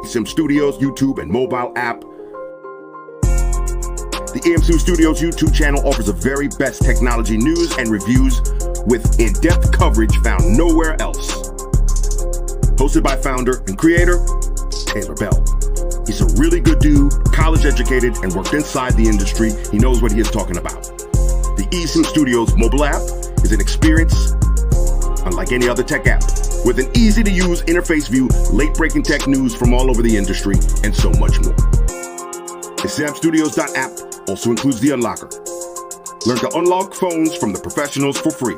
eSIM Studios YouTube and mobile app. The eSIM Studios YouTube channel offers the very best technology news and reviews with in-depth coverage found nowhere else. Hosted by founder and creator, Taylor Bell. He's a really good dude, college educated, and worked inside the industry. He knows what he is talking about. The eSIM Studios mobile app is an experience unlike any other tech app, with an easy-to-use interface view, late-breaking tech news from all over the industry, and so much more. The eSIMstudios.app also includes the unlocker. Learn to unlock phones from the professionals for free.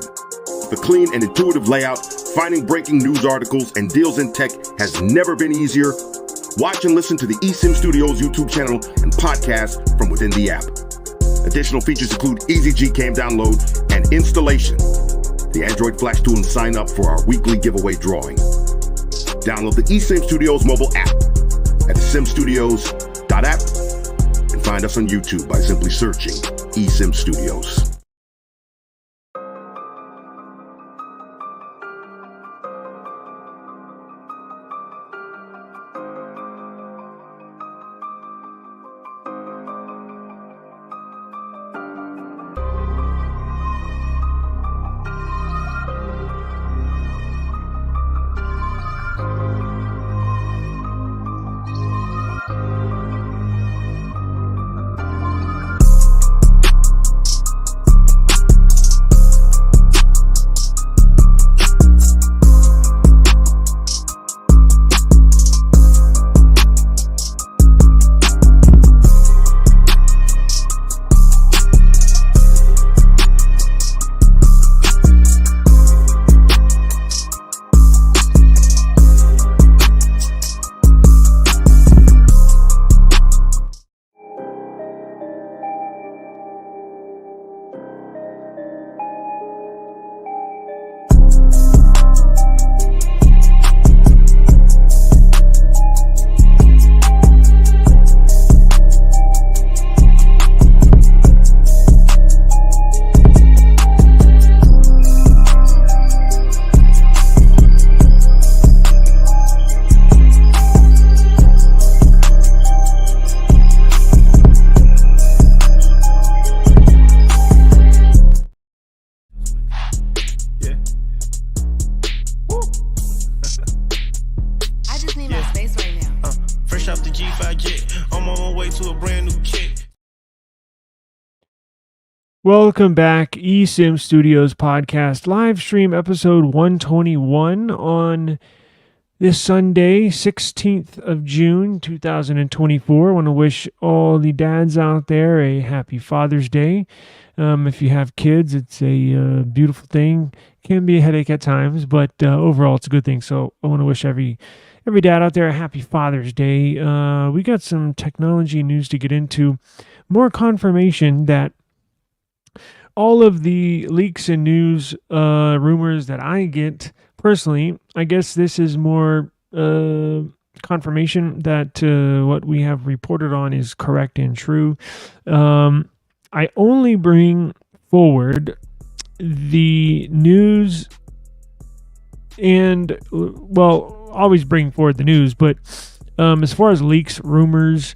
The clean and intuitive layout, finding breaking news articles and deals in tech has never been easier. Watch and listen to the eSIM Studios YouTube channel and podcast from within the app. Additional features include easy Gcam download and installation, the Android Flash tool, and sign up for our weekly giveaway drawing. Download the eSIM Studios mobile app at eSIMstudios.app and find us on YouTube by simply searching eSIM Studios. Welcome back, eSIM Studios podcast, live stream episode 121 on this Sunday, 16th of June, 2024. I want to wish all the dads out there a happy Father's Day. If you have kids, it's a beautiful thing. Can be a headache at times, but overall it's a good thing. So I want to wish every dad out there a happy Father's Day. We got some technology news to get into. More confirmation that all of the leaks and news rumors that I get personally, I guess this is more confirmation that what we have reported on is correct and true. I only bring forward the news and, well, always bring forward the news, but as far as leaks, rumors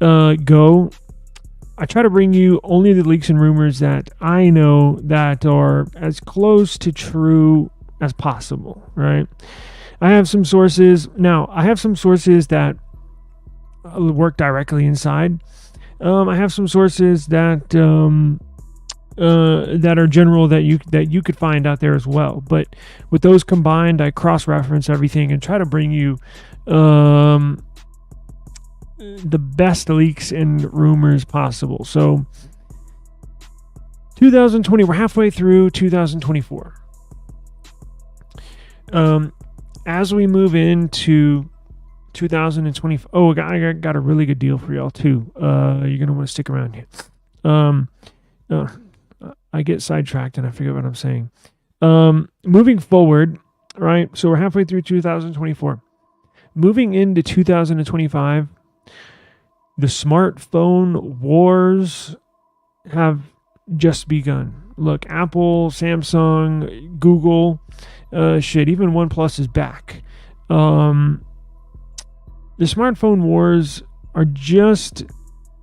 go, I try to bring you only the leaks and rumors that I know that are as close to true as possible, right? I have some sources. Now, I have some sources that work directly inside. I have some sources that that are general that you could find out there as well. But with those combined, I cross-reference everything and try to bring you the best leaks and rumors possible. So 2020, we're halfway through 2024. As we move into 2020, I got a really good deal for y'all too. You're gonna want to stick around here. I get sidetracked and I forget what I'm saying. Moving forward, right? So we're halfway through 2024. Moving into 2025, the smartphone wars have just begun. Look, Apple, Samsung, Google, even OnePlus is back. the smartphone wars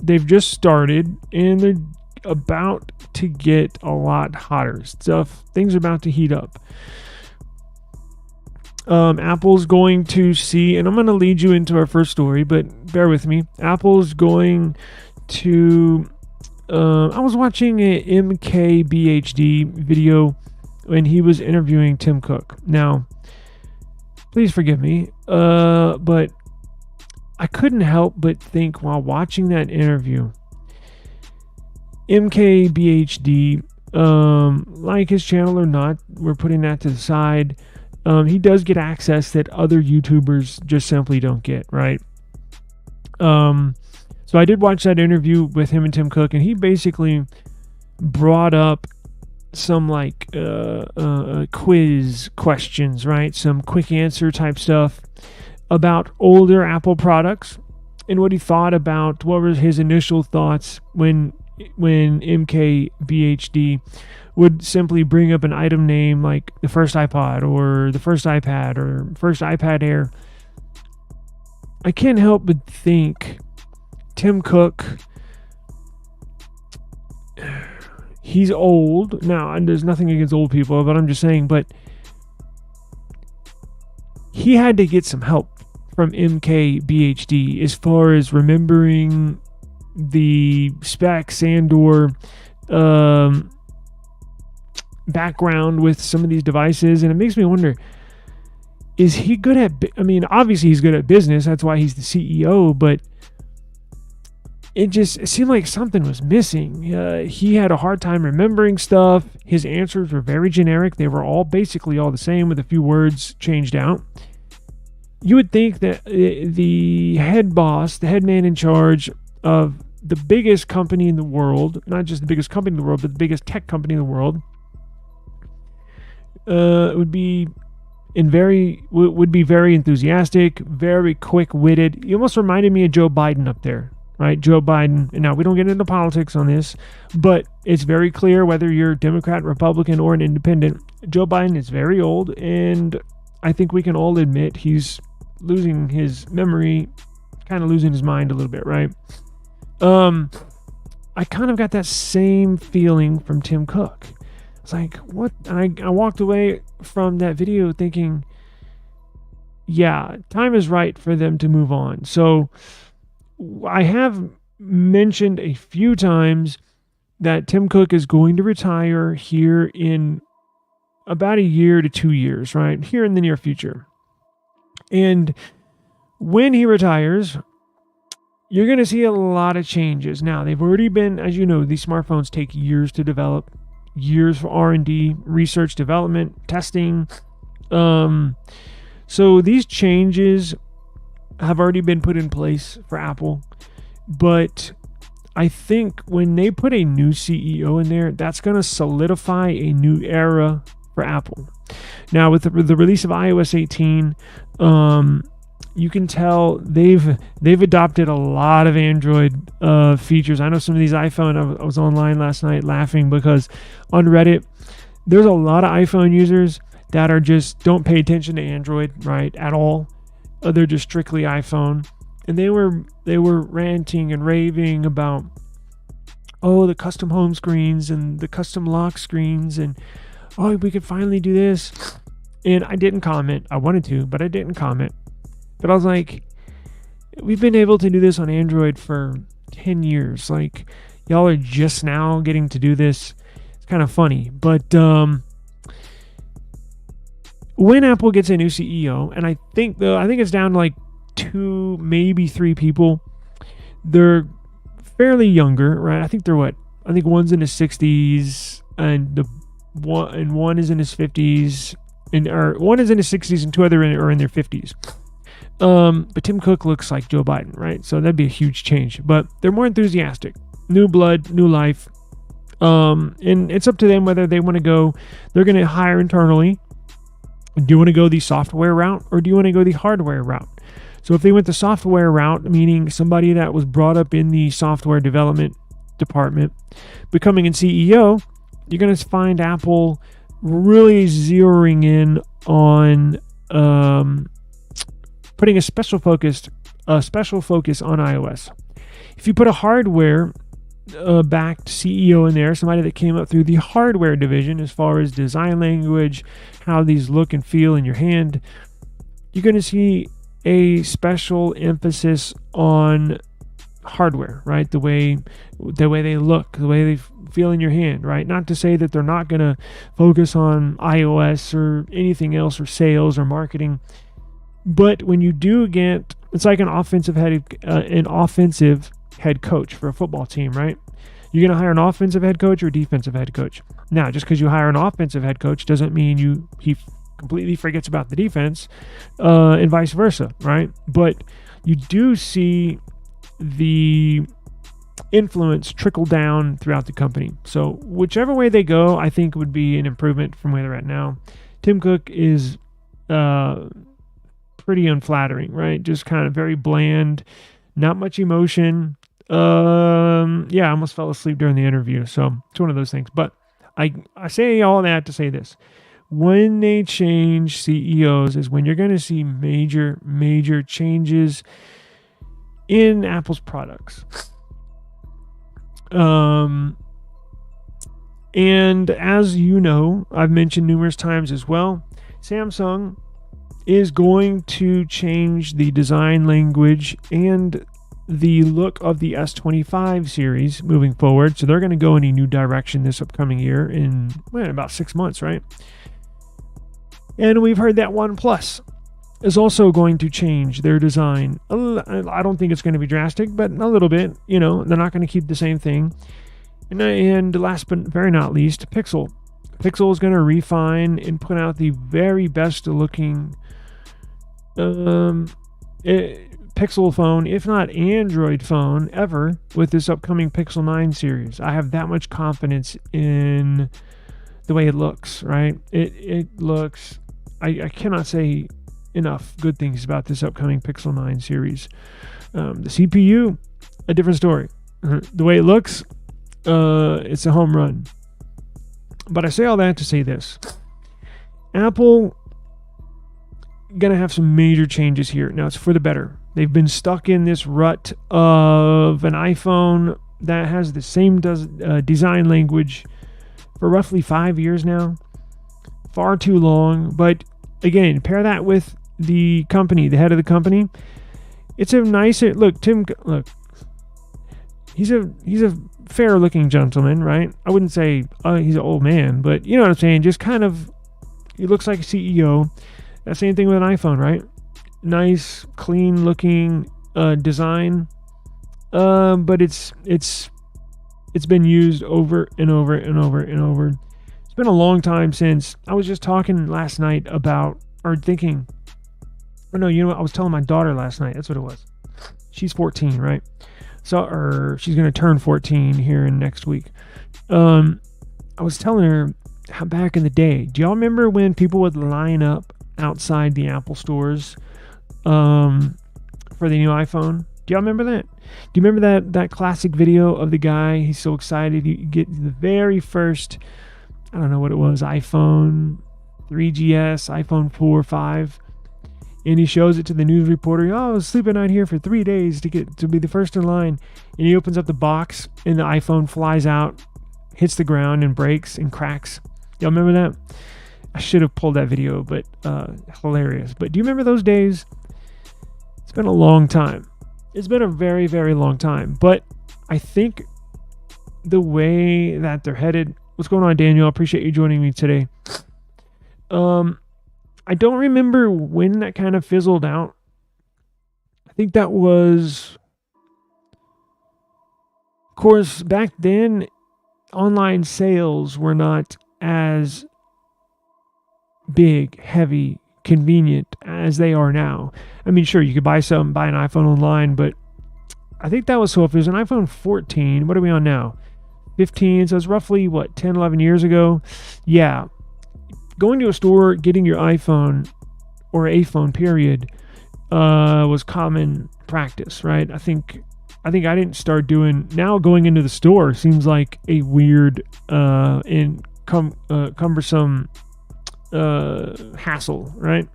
they've just started, and they're about to get a lot hotter. Things are about to heat up. Apple's going to see, and I'm going to lead you into our first story, but bear with me. Apple's going to, I was watching a MKBHD video when he was interviewing Tim Cook. Now, please forgive me, but I couldn't help but think while watching that interview, MKBHD, like his channel or not, we're putting that to the side. He does get access that other YouTubers just simply don't get, right? So I did watch that interview with him and Tim Cook, and he basically brought up some like quiz questions, right? Some quick answer type stuff about older Apple products and what he thought about, what were his initial thoughts when MKBHD would simply bring up an item name like the first iPod or the first iPad or first iPad Air. I can't help but think Tim Cook, he's old now, and there's nothing against old people, but I'm just saying, but he had to get some help from MKBHD as far as remembering the specs and or background with some of these devices. And it makes me wonder, is he good at, obviously he's good at business, that's why he's the CEO, but it seemed like something was missing. He had a hard time remembering stuff. His answers were very generic. They were all basically all the same with a few words changed out. You would think that the head boss, the head man in charge of the biggest company in the world, not just the biggest company in the world, but the biggest tech company in the world, would be very enthusiastic, very quick-witted. He almost reminded me of Joe Biden up there, right? Joe Biden. And now we don't get into politics on this, but it's very clear whether you're Democrat, Republican, or an independent. Joe Biden is very old, and I think we can all admit he's losing his memory, kind of losing his mind a little bit, right? I kind of got that same feeling from Tim Cook. It's like, what? And I walked away from that video thinking, yeah, time is right for them to move on. So I have mentioned a few times that Tim Cook is going to retire here in about a year to 2 years, right? Here in the near future. And when he retires, you're going to see a lot of changes. Now, they've already been, as you know, these smartphones take years to develop, years for R&D, research, development, testing. So these changes have already been put in place for Apple. But I think when they put a new CEO in there, that's going to solidify a new era for Apple. Now, with the release of iOS 18, you can tell they've adopted a lot of Android features. I know some of these iPhone, I was online last night laughing because on Reddit, there's a lot of iPhone users that are just don't pay attention to Android, right, at all. They're just strictly iPhone. And they were ranting and raving about, oh, the custom home screens and the custom lock screens, and oh, we could finally do this. And I didn't comment. I wanted to, but I didn't comment. But I was like, we've been able to do this on Android for 10 years. Like, y'all are just now getting to do this. It's kind of funny. But when Apple gets a new CEO, and I think it's down to like 2, maybe 3 people. They're fairly younger, right? I think they're what? I think one's in his 60s, and one is in his 50s, or one is in his 60s, and 2 other are in their 50s. But Tim Cook looks like Joe Biden, right? So that'd be a huge change. But they're more enthusiastic. New blood, new life. And it's up to them whether they want to go. They're going to hire internally. Do you want to go the software route, or do you want to go the hardware route? So if they went the software route, meaning somebody that was brought up in the software development department, becoming a CEO, you're going to find Apple really zeroing in on putting a special focus a special focus on iOS. If you put a hardware backed CEO in there, somebody that came up through the hardware division as far as design language, how these look and feel in your hand, you're going to see a special emphasis on hardware, right? The way they look, the way they feel in your hand, right? Not to say that they're not going to focus on iOS or anything else or sales or marketing, but when you do get, it's like an offensive head coach for a football team, right? You're going to hire an offensive head coach or defensive head coach. Now, just because you hire an offensive head coach doesn't mean he completely forgets about the defense, and vice versa, right? But you do see the influence trickle down throughout the company. So whichever way they go, I think would be an improvement from where they're at now. Tim Cook is pretty unflattering, right? Just kind of very bland, not much emotion. I almost fell asleep during the interview, so it's one of those things. But I say all that to say this. When they change CEOs is when you're going to see major changes in Apple's products. And as you know, I've mentioned numerous times as well, Samsung is going to change the design language and the look of the S25 series moving forward. So they're going to go in a new direction this upcoming year in about 6 months, right? And we've heard that OnePlus is also going to change their design. I don't think it's going to be drastic, but a little bit. They're not going to keep the same thing. And last but very not least, Pixel. Pixel is going to refine and put out the very best looking Pixel phone, if not Android phone, ever with this upcoming Pixel 9 series. I have that much confidence in the way it looks, right? It looks... I cannot say enough good things about this upcoming Pixel 9 series. The CPU, a different story. The way it looks, it's a home run. But I say all that to say this. Apple gonna have some major changes here. Now, it's for the better. They've been stuck in this rut of an iPhone that has the same design language for roughly 5 years now. Far too long. But again, pair that with the company, the head of the company. It's a nicer look. He's a fair looking gentleman, right? I wouldn't say he's an old man, but you know what I'm saying. Just kind of, he looks like a CEO. That same thing with an iPhone, right? Nice, clean looking design, but it's been used over and over and over and over. It's been a long time since. I was just talking last night about, or thinking, oh no, you know what? I was telling my daughter last night. That's what it was. She's 14, right? So, or she's going to turn 14 here in next week. I was telling her how back in the day, do y'all remember when people would line up outside the Apple stores for the new iPhone? Do y'all remember that? Do you remember that classic video of the guy? He's so excited. You get the very first, I don't know what it was, iPhone 3GS, iPhone 4, 5. And he shows it to the news reporter. Oh, I was sleeping out here for 3 days to be the first in line. And he opens up the box and the iPhone flies out, hits the ground and breaks and cracks. Y'all remember that? I should have pulled that video, but hilarious. But do you remember those days? It's been a long time. It's been a very, very long time. But I think the way that they're headed... What's going on, Daniel? I appreciate you joining me today. I don't remember when that kind of fizzled out. I think that was... Of course, back then, online sales were not as big, heavy, convenient as they are now. I mean, sure, you could buy an iPhone online, but I think that was, so if it was an iPhone 14, what are we on now? 15, so it's roughly, 10, 11 years ago? Yeah. Going to a store, getting your iPhone, or a phone, period, was common practice, right? I think I didn't start doing... Now going into the store seems like a weird and cumbersome hassle, right?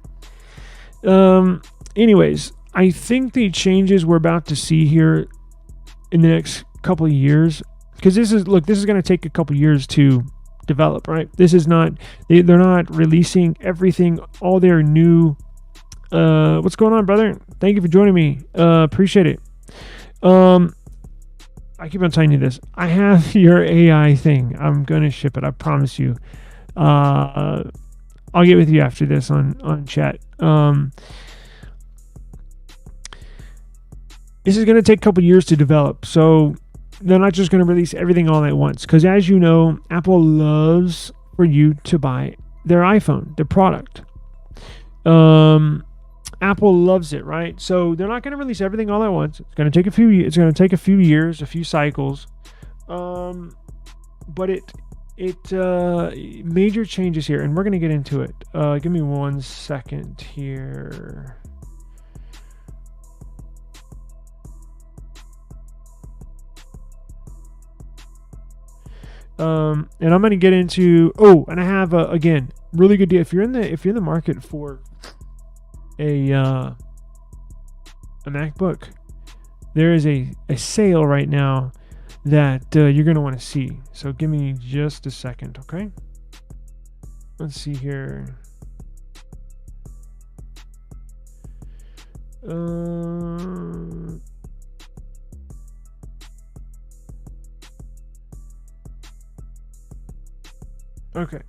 Anyways, I think the changes we're about to see here in the next couple of years, because this is going to take a couple of years to develop, right? This is not, they're not releasing everything, all their new, what's going on, brother? Thank you for joining me. Appreciate it. I keep on telling you this. I have your AI thing. I'm going to ship it. I promise you. I'll get with you after this on chat. This is going to take a couple years to develop. So they're not just going to release everything all at once. Because as you know, Apple loves for you to buy their iPhone, their product. Apple loves it, right? So they're not going to release everything all at once. It's going to take a few. It's going to take a few years, a few cycles. But major changes here, and we're going to get into it. Give me 1 second here. And I'm going to get into. Oh, and I have again really good deal. If you're in the market for a MacBook, there is a sale right now that you're going to want to see. So give me just a second, okay? Let's see here. Okay.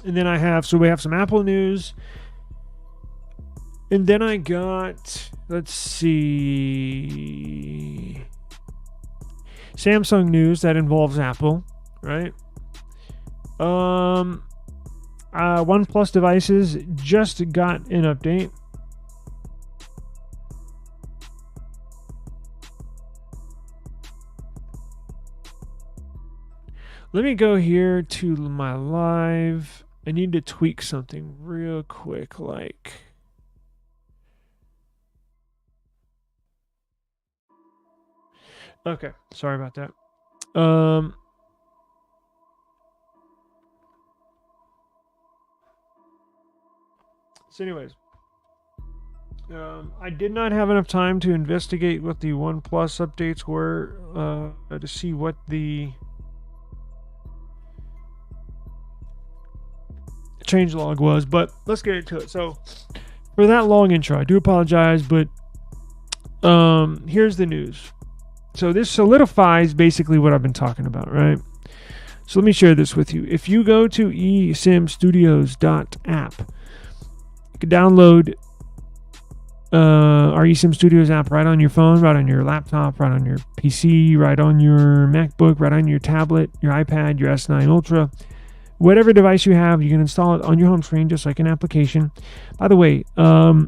And then we have some Apple news. And then I got, let's see, Samsung news that involves Apple, right? OnePlus devices just got an update. Let me go here to my live. I need to tweak something real quick, like. Okay, sorry about that. So anyways, I did not have enough time to investigate what the OnePlus updates were to see what the changelog was, but let's get into it. So for that long intro, I do apologize, but here's the news. So this solidifies basically what I've been talking about, right? So let me share this with you. If you go to eSIMstudios.app, you can download our eSIM Studios app right on your phone, right on your laptop, right on your PC, right on your MacBook, right on your tablet, your iPad, your S9 Ultra. Whatever device you have, you can install it on your home screen just like an application. By the way, I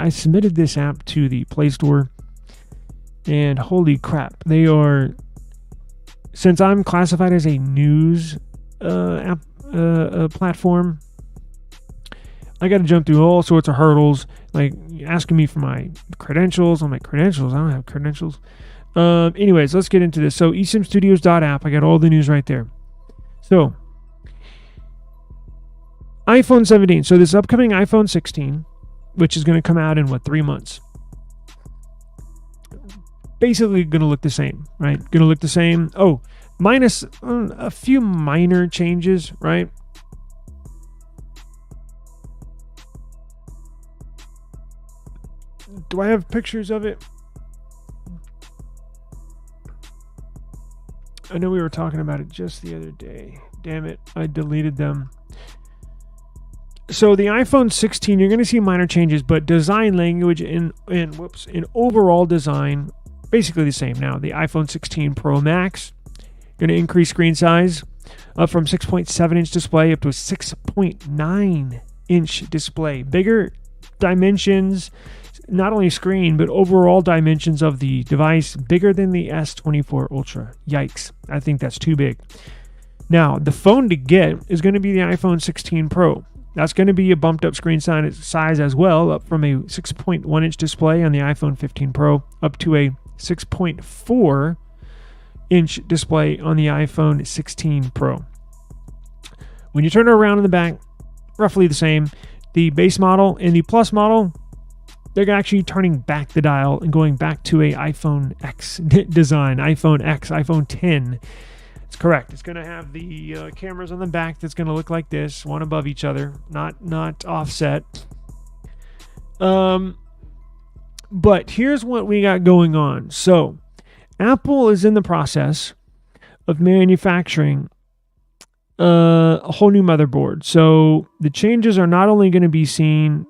submitted this app to the Play Store, and holy crap, they are, since I'm classified as a news app platform, I got to jump through all sorts of hurdles, like asking me for my credentials. I'm like, credentials? I don't have credentials. Anyways, let's get into this. So eSIMstudios.app, I got all the news right there. So iPhone 17. So this upcoming iPhone 16, which is going to come out in 3 months. Basically going to look the same, right? Going to look the same. Oh, minus a few minor changes, right? Do I have pictures of it? I know we were talking about it just the other day. Damn it, I deleted them. So the iPhone 16, you're going to see minor changes, but design language in overall design, basically the same. Now, the iPhone 16 Pro Max, going to increase screen size up from 6.7-inch display up to a 6.9-inch display. Bigger dimensions, not only screen, but overall dimensions of the device, bigger than the S24 Ultra. Yikes. I think that's too big. Now, the phone to get is going to be the iPhone 16 Pro. That's going to be a bumped up screen size as well, up from a 6.1 inch display on the iPhone 15 Pro up to a 6.4 inch display on the iPhone 16 Pro. When you turn it around in the back, roughly the same. The base model and the Plus model, they're actually turning back the dial and going back to a iPhone X design, iPhone X, iPhone 10. It's correct. It's going to have the cameras on the back that's going to look like this, one above each other, not offset. But here's what we got going on. So Apple is in the process of manufacturing a whole new motherboard. So the changes are not only going to be seen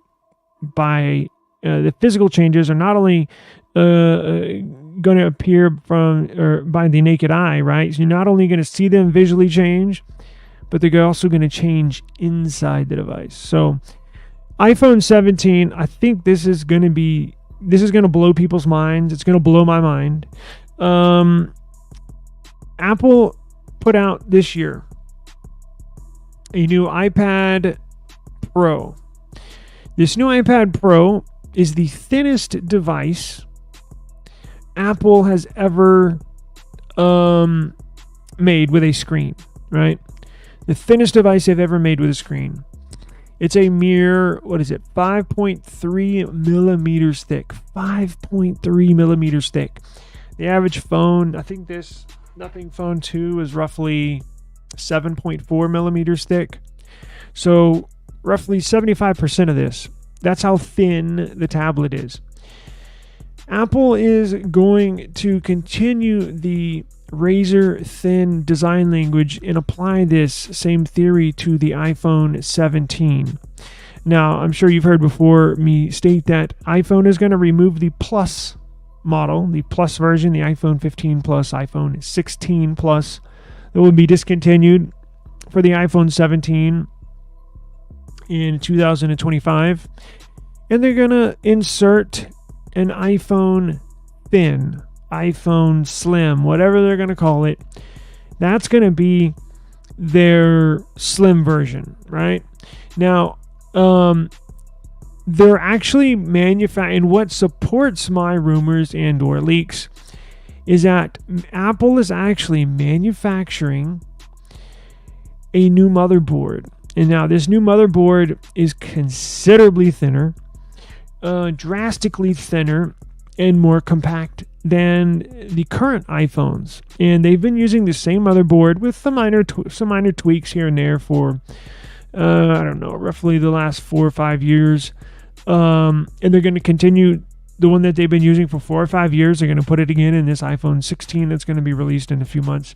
by the physical changes are not only going to appear by the naked eye, right? So you're not only going to see them visually change, but they're also going to change inside the device. So iPhone 17, I think this is going to blow people's minds. It's going to blow my mind. Apple put out this year a new iPad Pro. This new iPad Pro is the thinnest device Apple has ever made with a screen, right? The thinnest device they've ever made with a screen. It's a mere, 5.3 millimeters thick. 5.3 millimeters thick. The average phone, I think this Nothing Phone 2 is roughly 7.4 millimeters thick. So roughly 75% of this. That's how thin the tablet is. Apple is going to continue the razor thin design language and apply this same theory to the iPhone 17. Now, I'm sure you've heard before me state that iPhone is going to remove the Plus model, the Plus version, the iPhone 15 Plus, iPhone 16 Plus, that will be discontinued for the iPhone 17 in 2025. And they're going to insert an iPhone thin, iPhone slim, whatever they're going to call it. That's going to be their slim version, right? Now, they're actually manufacturing, what supports my rumors and or leaks is that Apple is actually manufacturing a new motherboard. And now this new motherboard is considerably thinner, drastically thinner and more compact than the current iPhones. And they've been using the same motherboard with some minor tweaks here and there for, roughly the last 4 or 5 years. And they're going to continue the one that they've been using for 4 or 5 years. They're going to put it again in this iPhone 16 that's going to be released in a few months.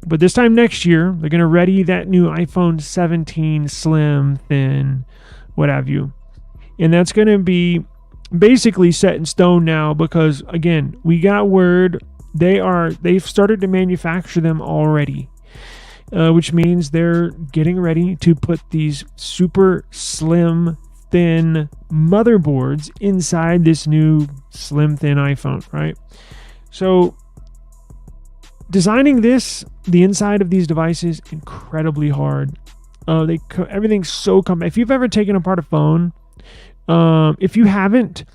But this time next year, they're going to ready that new iPhone 17 slim, thin, what have you. And that's going to be basically set in stone now because, again, we got word they've started to manufacture them already, which means they're getting ready to put these super slim, thin motherboards inside this new slim, thin iPhone, right? So designing the inside of these devices, incredibly hard. Everything's so compact. If you've ever taken apart a phone, if you haven't,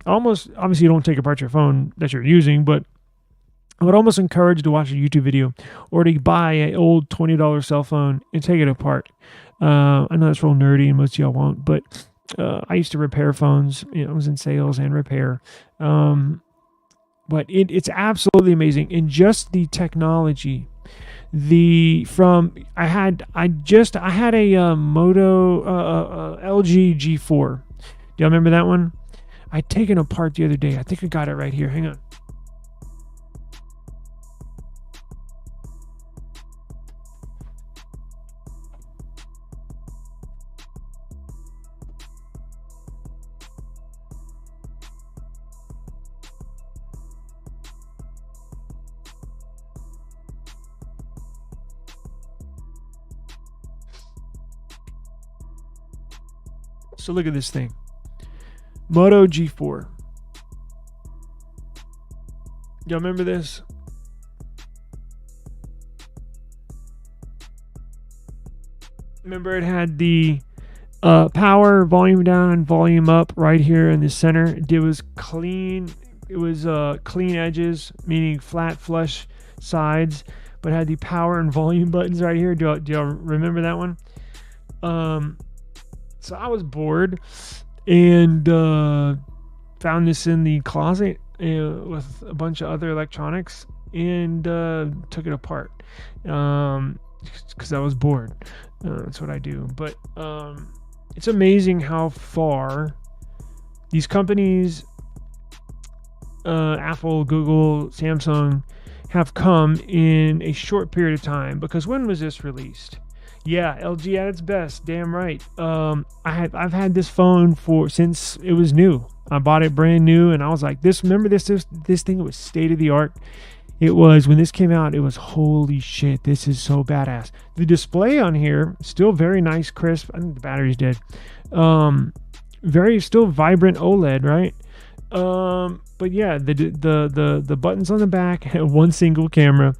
obviously you don't take apart your phone that you're using, but I would almost encourage you to watch a YouTube video or to buy an old $20 cell phone and take it apart. I know that's real nerdy and most of y'all won't, but I used to repair phones. I was in sales and repair. But it's absolutely amazing. And just the technology, I had a Moto LG G4. Do y'all remember that one? I'd taken apart the other day. I think I got it right here. Hang on. So look at this thing. Moto G4. Y'all remember this? Remember it had the Power, volume down, volume up right here in the center. It was clean. It was clean edges, meaning flat, flush sides, but had the power and volume buttons right here. Do y'all remember that one? So I was bored and found this in the closet with a bunch of other electronics and took it apart because I was bored. That's what I do. But it's amazing how far these companies, Apple, Google, Samsung, have come in a short period of time. Because when was this released? Yeah, LG at its best. Damn right. I've had this phone since it was new. I bought it brand new, and I was like, remember this thing? It was state of the art. It was, when this came out, it was, holy shit, this is so badass. The display on here, still very nice, crisp. I think the battery's dead. Very still vibrant OLED, right? But yeah, the buttons on the back had one single camera.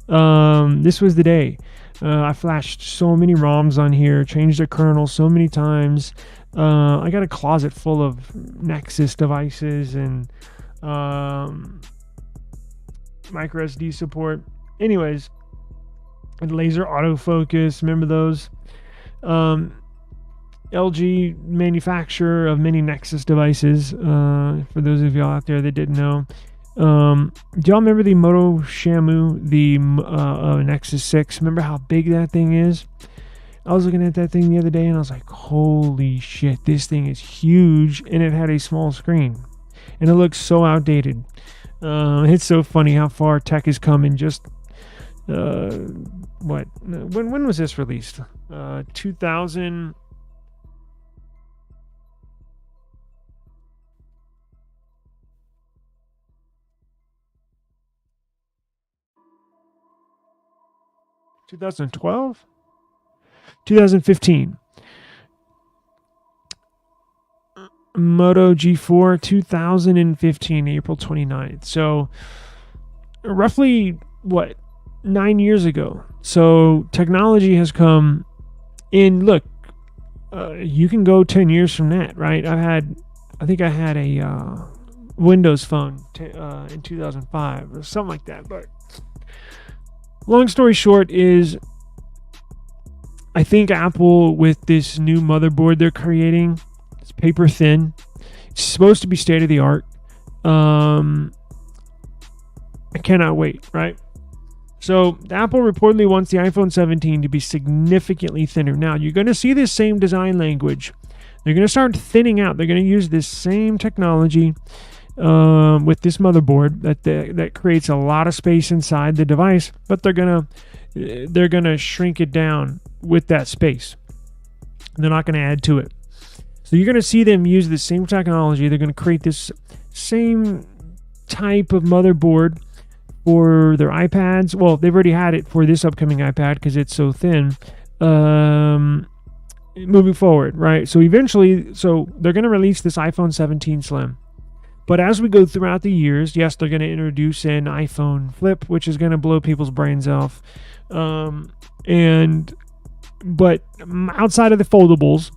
This was the day. I flashed so many ROMs on here, changed the kernel so many times. I got a closet full of Nexus devices and micro SD support. Anyways, and laser autofocus. Remember those? LG, manufacturer of many Nexus devices. For those of y'all out there that didn't know, do y'all remember the Moto Shamu, the Nexus 6? Remember how big that thing is? I was looking at that thing the other day and I was like, holy shit, this thing is huge, and it had a small screen and it looks so outdated. It's so funny how far tech has come in just when was this released? 2000. $2012? 2015. Moto G4, 2015, April 29th. So roughly 9 years ago. So technology has come in. Look, you can go 10 years from that, right? I think I had a Windows phone in 2005 or something like that. But long story short is, I think Apple, with this new motherboard they're creating, it's paper thin. It's supposed to be state of the art. I cannot wait, right? So Apple reportedly wants the iPhone 17 to be significantly thinner. Now, you're going to see this same design language. They're going to start thinning out. They're going to use this same technology with this motherboard that creates a lot of space inside the device, but they're going to shrink it down with that space. They're not going to add to it. So you're going to see them use the same technology. They're going to create this same type of motherboard for their iPads. Well, they've already had it for this upcoming iPad because it's so thin. Moving forward, right? So eventually, they're going to release this iPhone 17 Slim. But as we go throughout the years, yes, they're going to introduce an iPhone Flip, which is going to blow people's brains off. But outside of the foldables,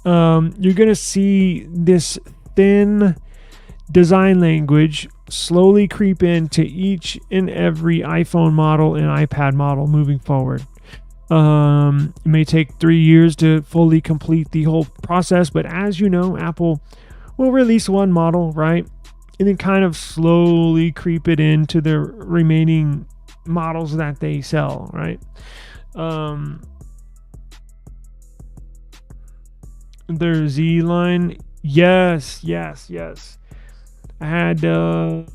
you're going to see this thin design language slowly creep into each and every iPhone model and iPad model moving forward. It may take 3 years to fully complete the whole process, but as you know, Apple will release one model, right? And then kind of slowly creep it into the remaining models that they sell, right? Their Z line, yes. I had the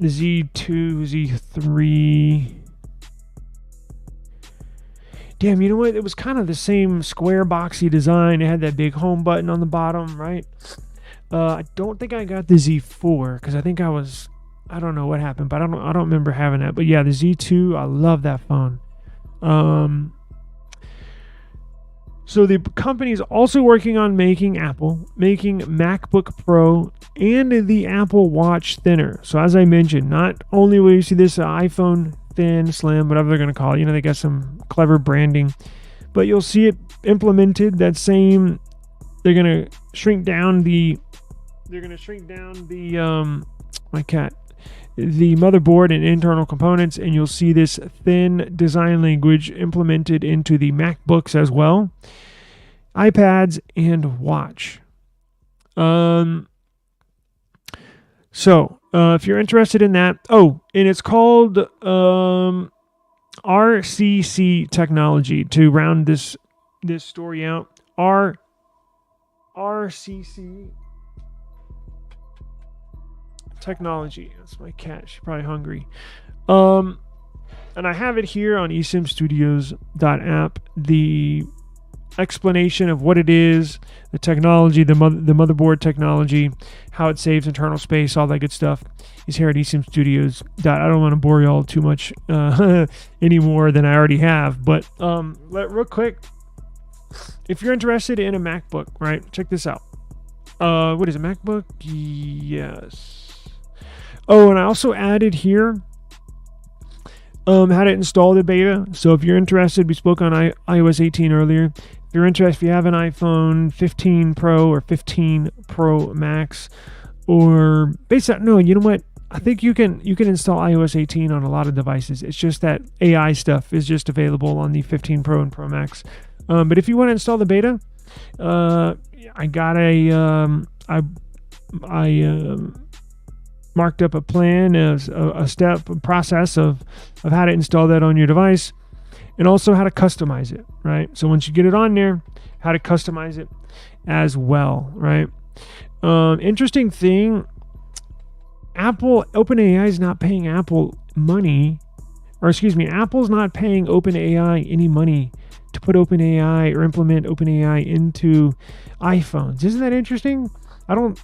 Z2, Z3. Damn, you know what? It was kind of the same square boxy design. It had that big home button on the bottom, right? I don't think I got the Z4 because I don't know what happened, but I don't remember having that. But yeah, the Z2, I love that phone. So the company is also working on making MacBook Pro and the Apple Watch thinner. So as I mentioned, not only will you see this iPhone thin, slim, whatever they're going to call it, they got some clever branding, but you'll see it implemented that same. They're gonna shrink down the. My cat. The motherboard and internal components, and you'll see this thin design language implemented into the MacBooks as well, iPads, and watch. So if you're interested in that, and it's called RCC technology to round this story out. RCC technology. That's my cat. She's probably hungry. And I have it here on eSIMstudios.app. The explanation of what it is, the technology, the motherboard technology, how it saves internal space, all that good stuff is here at eSIMstudios. I don't want to bore you all too much any more than I already have. But real quick, if you're interested in a MacBook, right, check this out. What is it, MacBook? Yes. Oh, and I also added here how to install the beta. So if you're interested, we spoke on iOS 18 earlier. If you're interested, if you have an iPhone 15 Pro or 15 Pro Max, or no, you know what? I think you can install iOS 18 on a lot of devices. It's just that AI stuff is just available on the 15 Pro and Pro Max. But if you want to install the beta, I got marked up a plan as a process of how to install that on your device, and also how to customize it, right? So once you get it on there, how to customize it as well, right? Interesting thing, OpenAI is not paying Apple money, Apple's not paying OpenAI any money to put OpenAI or implement OpenAI into iPhones. Isn't that interesting? That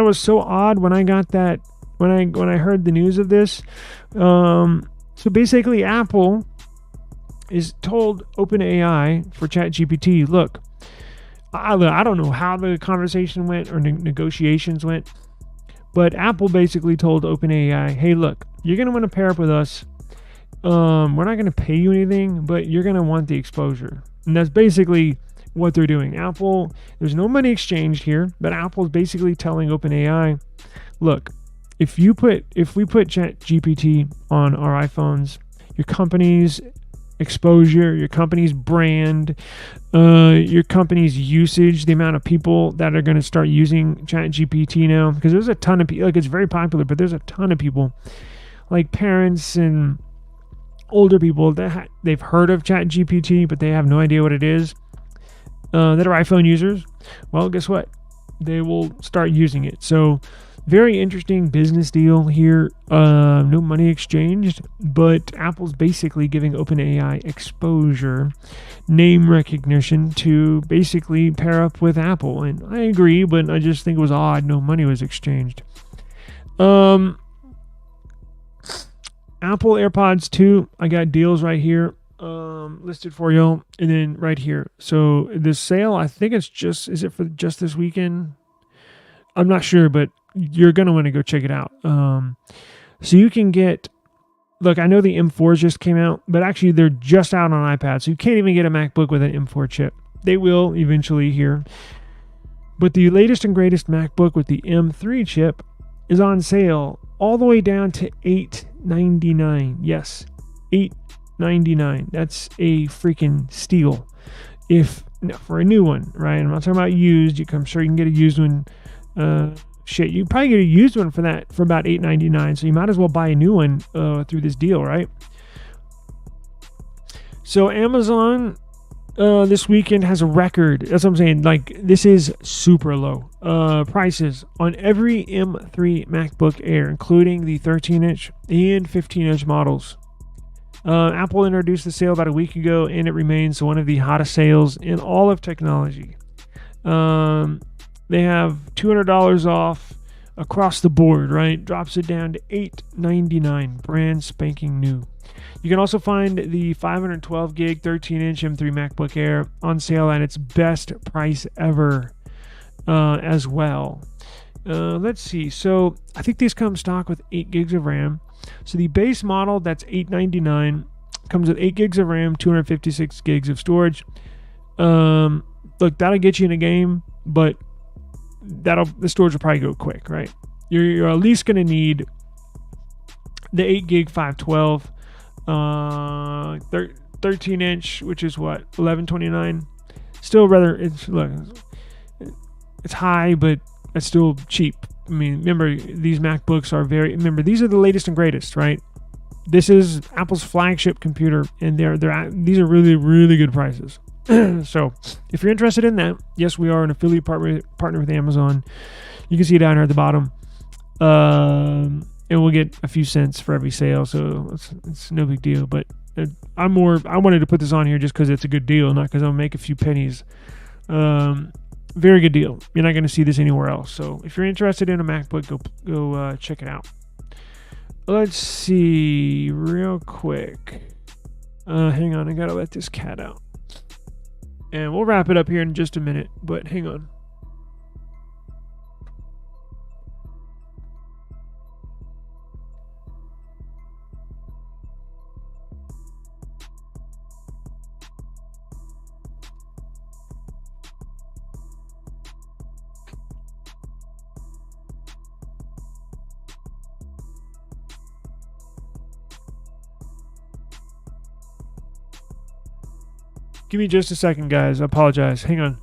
was so odd when I got that, when I heard the news of this. So basically Apple is told OpenAI for ChatGPT, look, I don't know how the conversation went or negotiations went, but Apple basically told OpenAI, hey, look, you're going to want to pair up with us. We're not going to pay you anything, but you're going to want the exposure. And that's basically what they're doing. Apple, there's no money exchanged here, but Apple's basically telling OpenAI, look, if we put ChatGPT on our iPhones, your company's exposure, your company's brand, your company's usage, the amount of people that are going to start using ChatGPT now, because there's a ton of people, like, it's very popular, but there's a ton of people, like parents and older people that they've heard of ChatGPT, but they have no idea what it is, that are iPhone users. Well, guess what? They will start using it. So very interesting business deal here. No money exchanged, but Apple's basically giving OpenAI exposure, name recognition to basically pair up with Apple. And I agree, but I just think it was odd. No money was exchanged. Apple AirPods 2, I got deals right here listed for you, and then right here. So this sale, I think is it for just this weekend? I'm not sure, but you're going to want to go check it out. So you can get, look, I know the M4s just came out, but actually they're just out on iPad, so you can't even get a MacBook with an M4 chip. They will eventually here. But the latest and greatest MacBook with the M3 chip is on sale all the way down to $899. Yes, $899. That's a freaking steal. For a new one, right? I'm not talking about used. I'm sure you can get a used one. You probably get a used one for about $899. So you might as well buy a new one through this deal, right? So Amazon this weekend has a record. That's what I'm saying. Like, this is super low prices on every M3 MacBook Air, including the 13-inch and 15-inch models. Apple introduced the sale about a week ago, and it remains one of the hottest sales in all of technology. They have $200 off across the board, right? Drops it down to $899, brand spanking new. You can also find the 512 gig 13-inch M3 MacBook Air on sale at its best price ever as well. Let's see. So I think these come stock with 8 gigs of RAM. So the base model, that's $899. Comes with 8 gigs of RAM, 256 gigs of storage. Look, that'll get you in a game, but the storage will probably go quick, right? You're at least going to need the 8 gig 512, 13 inch, which is what, 1129. Still rather, it's high, but it's still cheap. I mean, remember, these MacBooks are these are the latest and greatest, right? This is Apple's flagship computer, and these are really, really good prices. So if you're interested in that, yes, we are an affiliate partner with Amazon. You can see it down here at the bottom. And we'll get a few cents for every sale, so it's no big deal. But I wanted to put this on here just because it's a good deal, not because I'll make a few pennies. Very good deal. You're not going to see this anywhere else. So if you're interested in a MacBook, go check it out. Let's see real quick. Hang on, I gotta let this cat out. And we'll wrap it up here in just a minute, but hang on. Give me just a second, guys. I apologize. Hang on.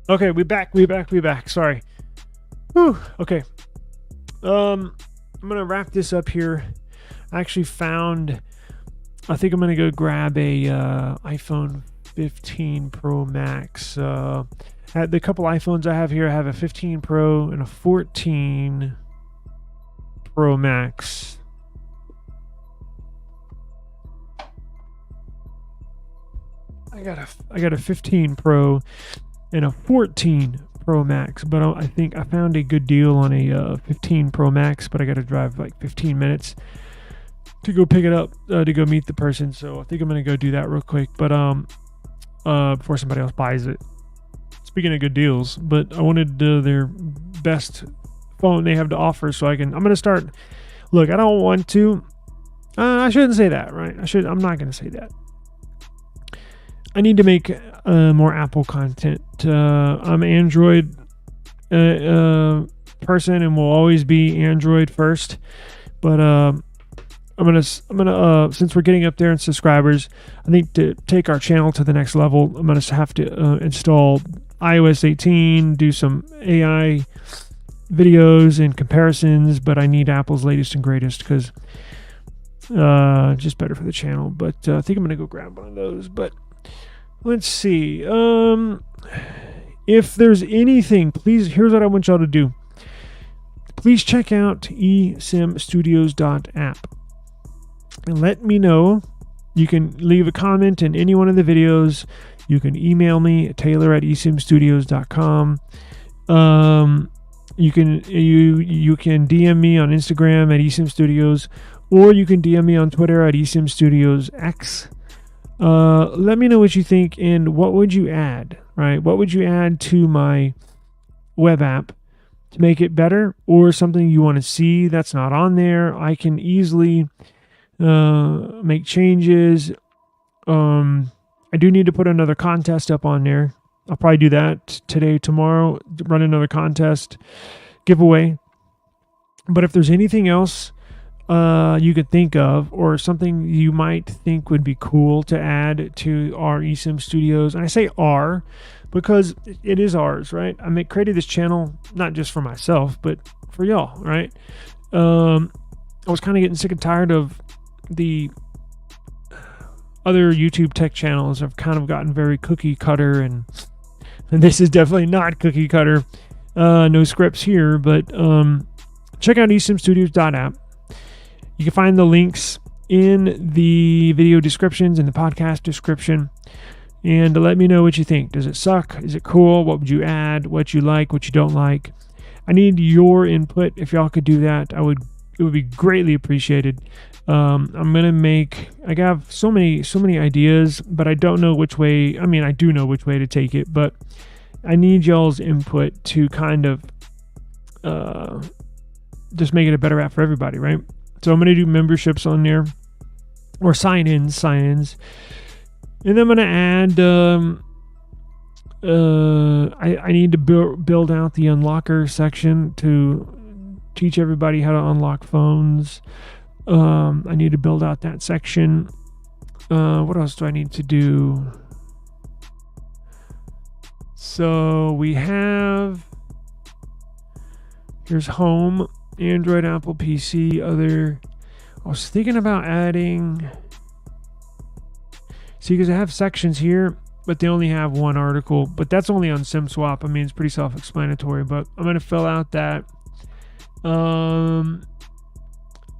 Okay, we back. Sorry. Whew. Okay. I'm gonna wrap this up here. I actually I think I'm gonna go grab a iPhone 15 Pro Max. The couple iPhones I have here, I have a 15 Pro and a 14 Pro Max. I got a 15 Pro and a 14 Pro Max, but I think I found a good deal on a 15 Pro Max, but I got to drive like 15 minutes to go pick it up, to go meet the person. So I think I'm going to go do that real quick, but before somebody else buys it. Speaking of good deals, but I wanted their best phone they have to offer, so I'm going to start. Look, I don't want to. I shouldn't say that, right? I'm not going to say that. I need to make more Apple content. I'm an Android person and will always be Android first. But I'm gonna since we're getting up there in subscribers, I think to take our channel to the next level, I'm gonna have to install iOS 18, do some AI videos and comparisons. But I need Apple's latest and greatest because just better for the channel. But I think I'm gonna go grab one of those. But let's see. If there's anything, please, here's what I want y'all to do. Please check out eSIMstudios.app and let me know. You can leave a comment in any one of the videos. You can email me at taylor@eSIMstudios.com. You can DM me on Instagram at eSIMstudios, or you can DM me on Twitter at eSIMstudiosX. Let me know what you think and what would you add, right? What would you add to my web app to make it better, or something you want to see that's not on there? I can easily make changes. I do need to put another contest up on there. I'll probably do that today, tomorrow, run another contest, giveaway. But if there's anything else you could think of, or something you might think would be cool to add to our eSIM Studios, and I say our because it is ours, right? I created this channel not just for myself, but for y'all, right? I was kind of getting sick and tired of the other YouTube tech channels. Have kind of gotten very cookie cutter, and this is definitely not cookie cutter. No scripts here, but check out eSIMstudios.app. You can find the links in the video descriptions and the podcast description. And let me know what you think. Does it suck? Is it cool? What would you add? What you like? What you don't like? I need your input. If y'all could do that, it would be greatly appreciated. I have so many ideas, but I don't know which way. I mean, I do know which way to take it, but I need y'all's input to kind of just make it a better app for everybody, right? So I'm going to do memberships on there, or sign-ins. And I'm going to add, I need to build out the unlocker section to teach everybody how to unlock phones. I need to build out that section. What else do I need to do? So we have, here's home, Android, Apple, PC, other. I was thinking about adding, see, because I have sections here, but they only have one article, but that's only on SIM swap. I mean, it's pretty self-explanatory, but I'm going to fill out that.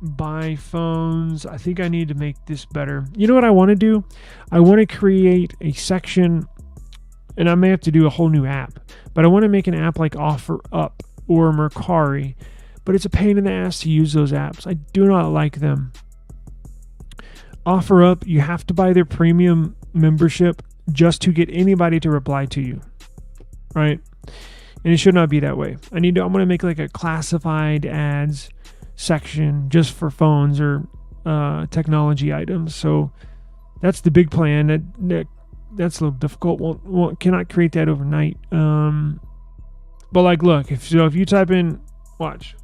Buy phones. I think I need to make this better. You know what I want to do? I want to create a section, and I may have to do a whole new app, but I want to make an app like OfferUp or Mercari, but it's a pain in the ass to use those apps. I do not like them. OfferUp, you have to buy their premium membership just to get anybody to reply to you, right? And it should not be that way. I'm going to make like a classified ads section just for phones or technology items. So that's the big plan. That's a little difficult. Cannot create that overnight. But like, look, if you type in, watch,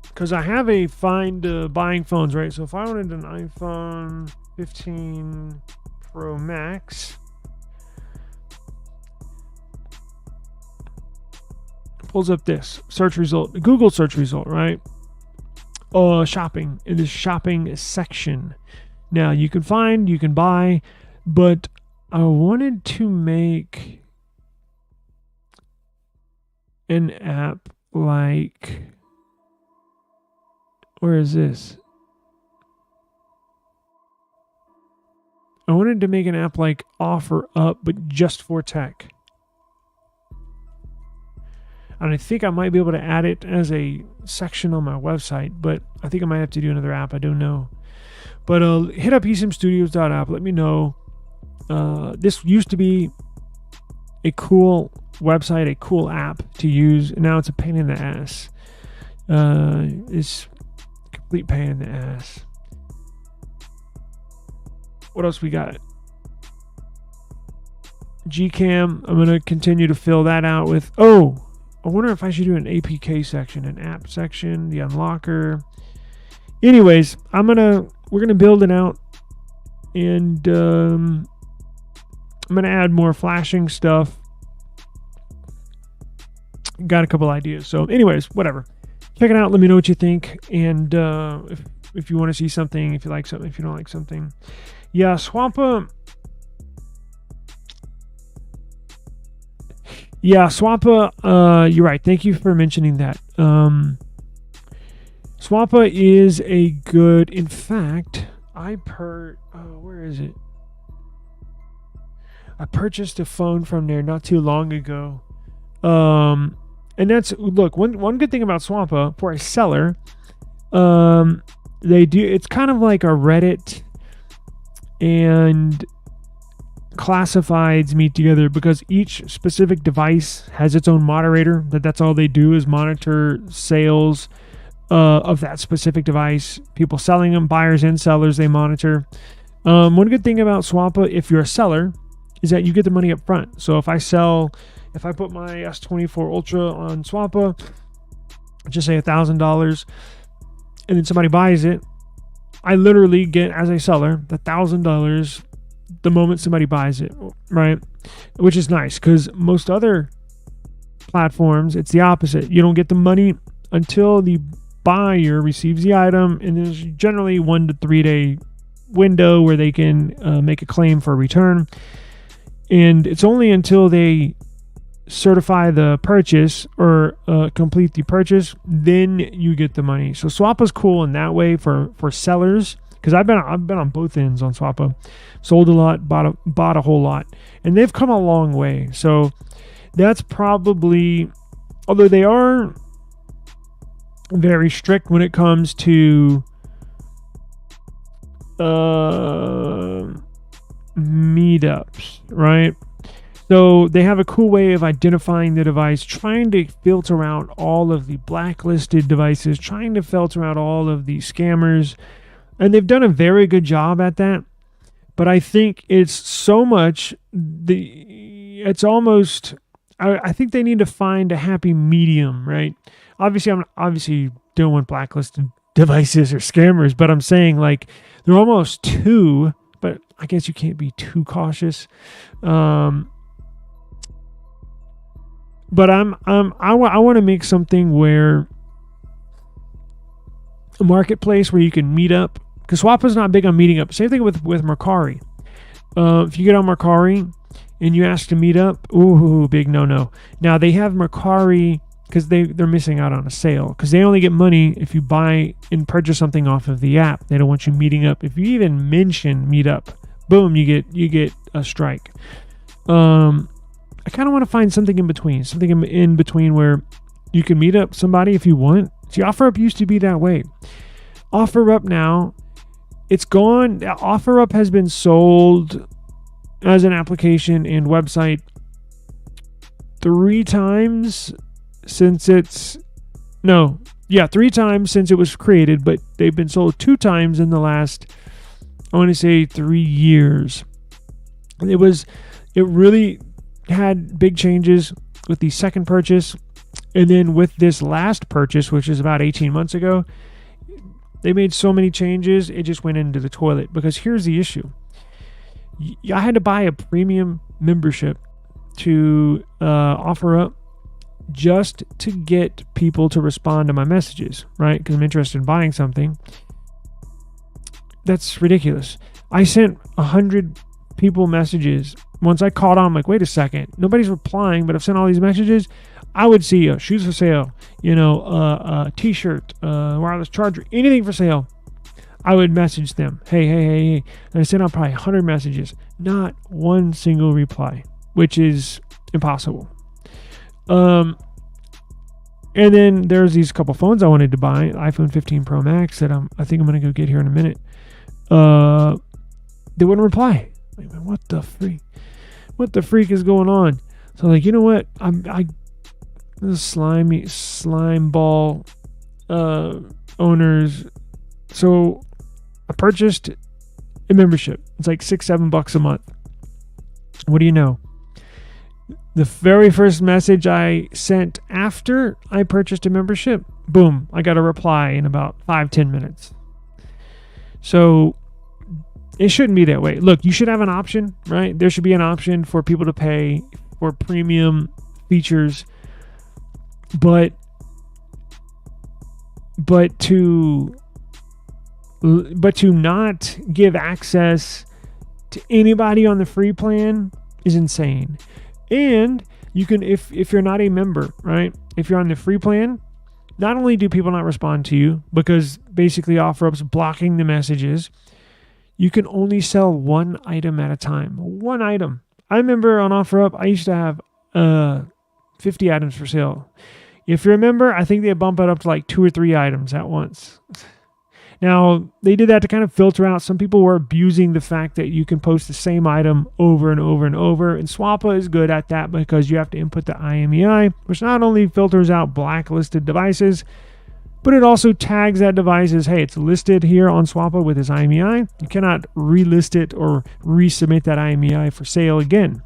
because I have a find buying phones, right? So if I wanted an iPhone 15 Pro Max, pulls up this search result, Google search result, right? Shopping, in this shopping section. Now you can buy, but I wanted to make an app like, where is this? I wanted to make an app like OfferUp, but just for tech. And I think I might be able to add it as a section on my website, but I think I might have to do another app. I don't know. But hit up eSIMstudios.app. Let me know. This used to be a cool website, a cool app to use, and now it's a pain in the ass. It's a complete pain in the ass. What else we got? Gcam. I'm going to continue to fill that out with, I wonder if I should do an APK section, an app section, the unlocker. Anyways, we're gonna build it out, and I'm gonna add more flashing stuff. Got a couple ideas. So, anyways, whatever. Check it out. Let me know what you think, and if you want to see something, if you like something, if you don't like something. Yeah, Swampa. Yeah, Swampa, you're right. Thank you for mentioning that. Swampa is a good, in fact, where is it? I purchased a phone from there not too long ago. And that's, look, one good thing about Swampa for a seller, it's kind of like a Reddit and classifieds meet together, because each specific device has its own moderator. That's all they do is monitor sales, of that specific device. People selling them, buyers and sellers, they monitor. One good thing about Swappa, if you're a seller, is that you get the money up front. So if I put my S24 Ultra on Swappa, just say $1,000, and then somebody buys it, I literally get, as a seller, the $1,000 the moment somebody buys it, right? Which is nice, because most other platforms, it's the opposite. You don't get the money until the buyer receives the item, and there's generally 1 to 3 day window where they can make a claim for a return. And it's only until they certify the purchase or complete the purchase, then you get the money. So Swappa's cool in that way for sellers, because I've been on both ends on Swappa. Sold a lot, bought a whole lot, and they've come a long way. So that's probably, although they are very strict when it comes to meetups, right? So they have a cool way of identifying the device, trying to filter out all of the blacklisted devices, trying to filter out all of the scammers. And they've done a very good job at that. But I think it's so much, it's almost, I think they need to find a happy medium, right? Obviously, I'm don't want blacklisted devices or scammers, but I'm saying like they're almost too, but I guess you can't be too cautious. But I want to make something where a marketplace where you can meet up, because Swappa's not big on meeting up. Same thing with Mercari. If you get on Mercari and you ask to meet up, ooh, big no. Now they have Mercari because they're missing out on a sale, because they only get money if you buy and purchase something off of the app. They don't want you meeting up. If you even mention meetup, boom, you get a strike. I kind of want to find something in between where you can meet up somebody if you want. See, OfferUp used to be that way. OfferUp now, it's gone. OfferUp has been sold as an application and website 3 times since 3 times since it was created, but they've been sold 2 times in the last, I want to say 3 years. It really had big changes with the second purchase, and then with this last purchase, which is about 18 months ago, they made so many changes, it just went into the toilet. Because here's the issue. I had to buy a premium membership to OfferUp just to get people to respond to my messages, right? Because I'm interested in buying something. That's ridiculous. I sent 100 people messages. Once I caught on, I'm like, wait a second, nobody's replying, but I've sent all these messages. I would see shoes for sale, a t-shirt, wireless charger, anything for sale. I would message them, hey. And I sent out probably 100 messages, not one single reply, which is impossible. And then there's these couple phones I wanted to buy, iPhone 15 Pro Max that I think I'm going to go get here in a minute. They wouldn't reply. Like, what the freak is going on? So like, you know what? This slime ball owners. So I purchased a membership. It's like $6-7 a month. What do you know? The very first message I sent after I purchased a membership, boom, I got a reply in about 5-10 minutes. So it shouldn't be that way. Look, you should have an option, right? There should be an option for people to pay for premium features, but to not give access to anybody on the free plan is insane. And you can, if you're not a member, right? If you're on the free plan, not only do people not respond to you because basically OfferUp's blocking the messages, you can only sell one item at a time. One item. I remember on OfferUp, I used to have 50 items for sale. If you remember, I think they bump it up to like 2 or 3 items at once. Now, they did that to kind of filter out. Some people were abusing the fact that you can post the same item over and over and over. And Swappa is good at that because you have to input the IMEI, which not only filters out blacklisted devices, but it also tags that device as, hey, it's listed here on Swappa with this IMEI. You cannot relist it or resubmit that IMEI for sale again.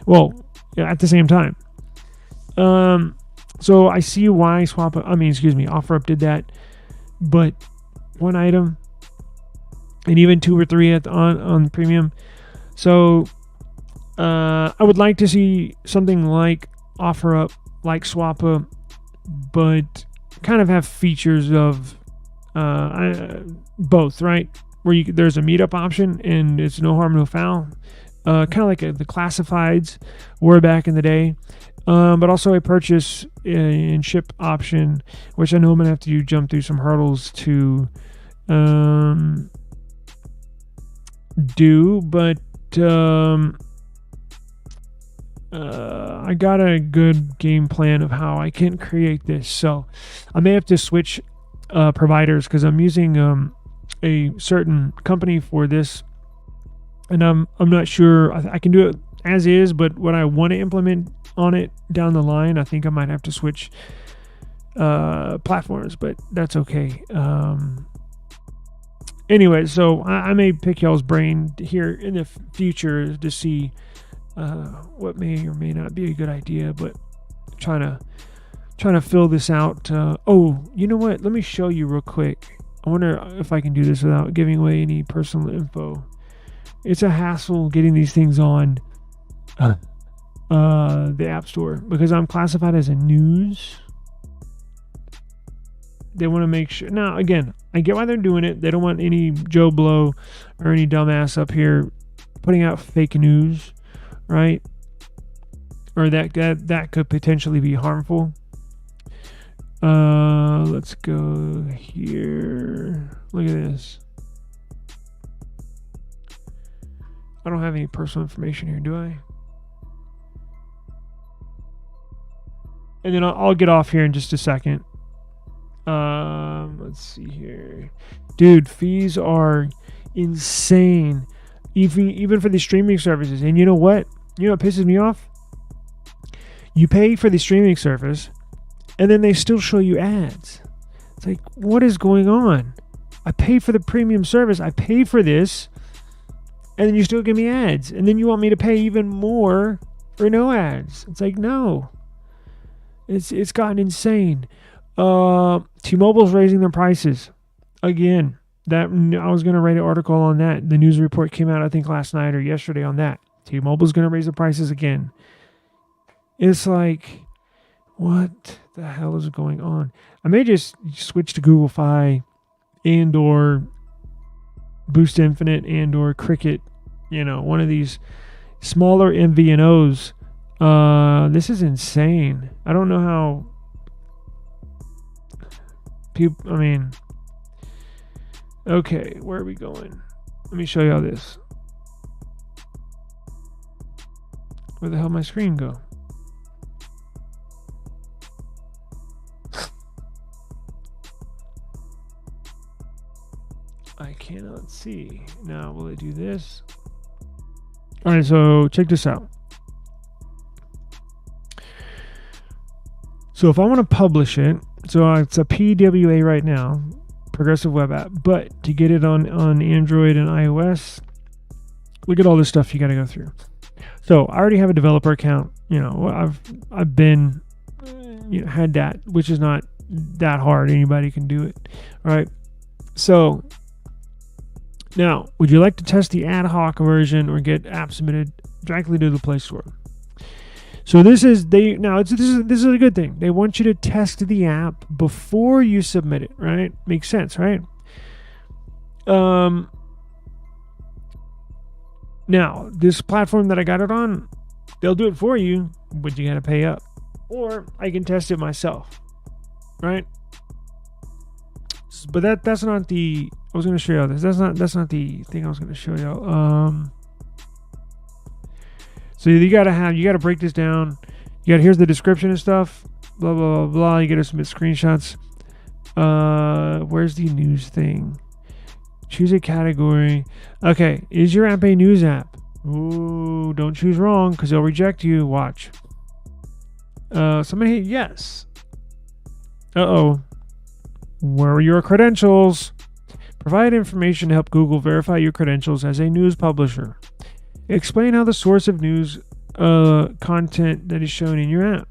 Well, at the same time. So I see why OfferUp did that, but one item and even 2 or 3 on premium. So I would like to see something like OfferUp, like Swappa, but kind of have features of both, right? Where there's a meetup option and it's no harm, no foul. Kind of like the classifieds were back in the day. But also a purchase and ship option, which I know I'm going to have to jump through some hurdles to do. But I got a good game plan of how I can create this. So I may have to switch providers because I'm using a certain company for this. And I'm not sure. I can do it as is, but what I want to implement on it down the line, I think I might have to switch platforms, but that's okay. Anyway, so I may pick y'all's brain here in the future to see what may or may not be a good idea, but trying to fill this out. Oh, you know what? Let me show you real quick. I wonder if I can do this without giving away any personal info. It's a hassle getting these things on the App Store because I'm classified as a news. They want to make sure. Now, again, I get why they're doing it. They don't want any Joe Blow or any dumbass up here putting out fake news, right? Or that could potentially be harmful. Let's go here. Look at this. I don't have any personal information here, do I? And then I'll get off here in just a second. Let's see here. Dude, fees are insane. Even for the streaming services. And you know what? You know what pisses me off? You pay for the streaming service, and then they still show you ads. It's like, what is going on? I pay for the premium service. I pay for this, and then you still give me ads. And then you want me to pay even more for no ads. It's like, no. It's gotten insane. T-Mobile's raising their prices again. That I was going to write an article on that. The news report came out, I think, last night or yesterday on that. T-Mobile's going to raise the prices again. It's like, what the hell is going on? I may just switch to Google Fi and or Boost Infinite and or Cricket. You know, one of these smaller MVNOs. This is insane. I don't know how people, okay, where are we going? Let me show y'all this. Where the hell did my screen go? I cannot see. Now, will it do this? All right, so check this out. So if I want to publish it, so it's a PWA right now, Progressive Web App, but to get it on Android and iOS, look at all this stuff you got to go through. So I already have a developer account. You know, I've been, had that, which is not that hard. Anybody can do it. All right. So now, would you like to test the ad hoc version or get apps submitted directly to the Play Store? So this is this is a good thing. They want you to test the app before you submit it, right? Makes sense, right? Now, this platform that I got it on, they'll do it for you, but you got to pay up. Or I can test it myself, right? But that's not the. I was going to show you this. That's not the thing I was going to show you. So you got to break this down. Here's the description and stuff. Blah, blah, blah, blah. You got to submit screenshots. Where's the news thing? Choose a category. Okay. Is your app a news app? Ooh, don't choose wrong because they'll reject you. Watch. Somebody hit yes. Uh-oh. Where are your credentials? Provide information to help Google verify your credentials as a news publisher. Explain how the source of news content that is shown in your app.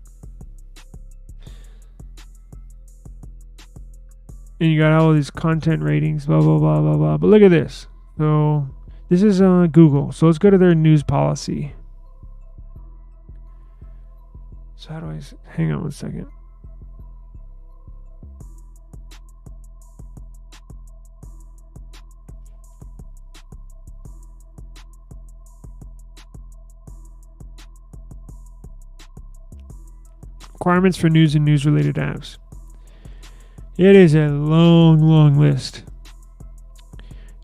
And you got all these content ratings, blah, blah, blah, blah, blah. But look at this. So this is Google. So let's go to their news policy. So how do I... Hang on one second. Requirements for news and news-related apps. It is a long, long list.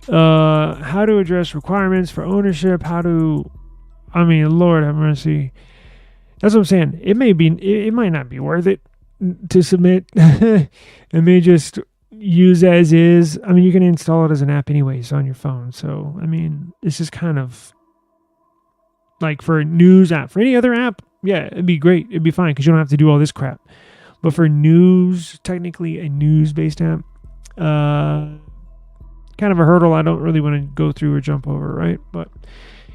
How to address requirements for ownership. Lord have mercy. That's what I'm saying. It might not be worth it to submit. It may just use as is. You can install it as an app anyways on your phone. So, this is kind of like for a news app. For any other app, yeah, it'd be great. It'd be fine because you don't have to do all this crap. But for news, technically a news-based app, kind of a hurdle I don't really want to go through or jump over, right? But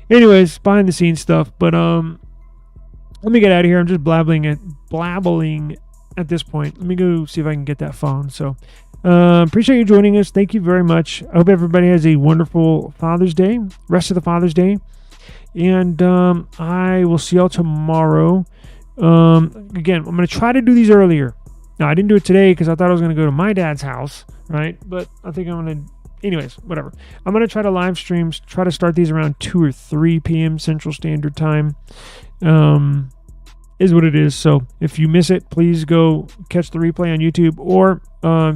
anyways, behind the scenes stuff. But let me get out of here. I'm just blabbling at this point. Let me go see if I can get that phone. So appreciate you joining us. Thank you very much. I hope everybody has a wonderful Father's Day, rest of the Father's Day. And I will see y'all tomorrow. Again, I'm going to try to do these earlier. Now, I didn't do it today because I thought I was going to go to my dad's house, right? But I think I'm going to... Anyways, whatever. I'm going to try to live streams, try to start these around 2 or 3 p.m. Central Standard Time. Is what it is. So if you miss it, please go catch the replay on YouTube or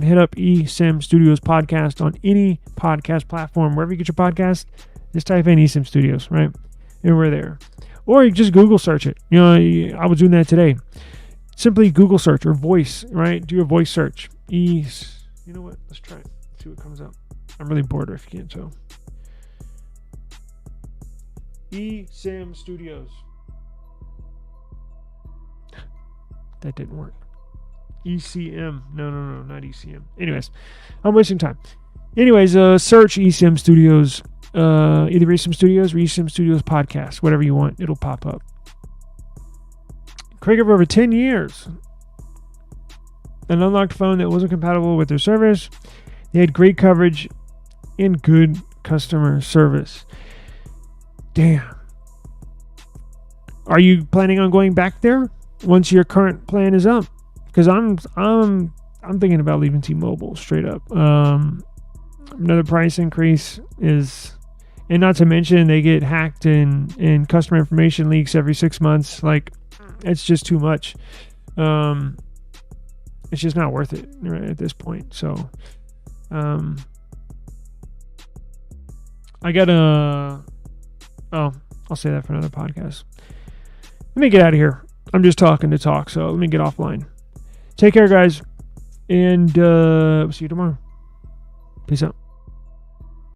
hit up eSIM Studios podcast on any podcast platform. Wherever you get your podcast, just type in eSIM Studios, right? And we're there. Or you just Google search it. I was doing that today. Simply Google search or voice, right? Do a voice search. You know what? Let's try it. See what comes up. I'm really bored if you can't tell. eSIM Studios. That didn't work. eSIM. No, not eSIM. Anyways, I'm wasting time. Anyways, search eSIM Studios. Either eSIM Studios or eSIM Studios podcast. Whatever you want, it'll pop up. Craig, for over 10 years. An unlocked phone that wasn't compatible with their service. They had great coverage and good customer service. Damn. Are you planning on going back there once your current plan is up? Because I'm thinking about leaving T-Mobile straight up. Another price increase is, and not to mention they get hacked and customer information leaks every 6 months. Like, it's just too much. It's just not worth it right at this point. So, I'll say that for another podcast. Let me get out of here. I'm just talking to talk, so let me get offline. Take care, guys, and see you tomorrow. Peace out.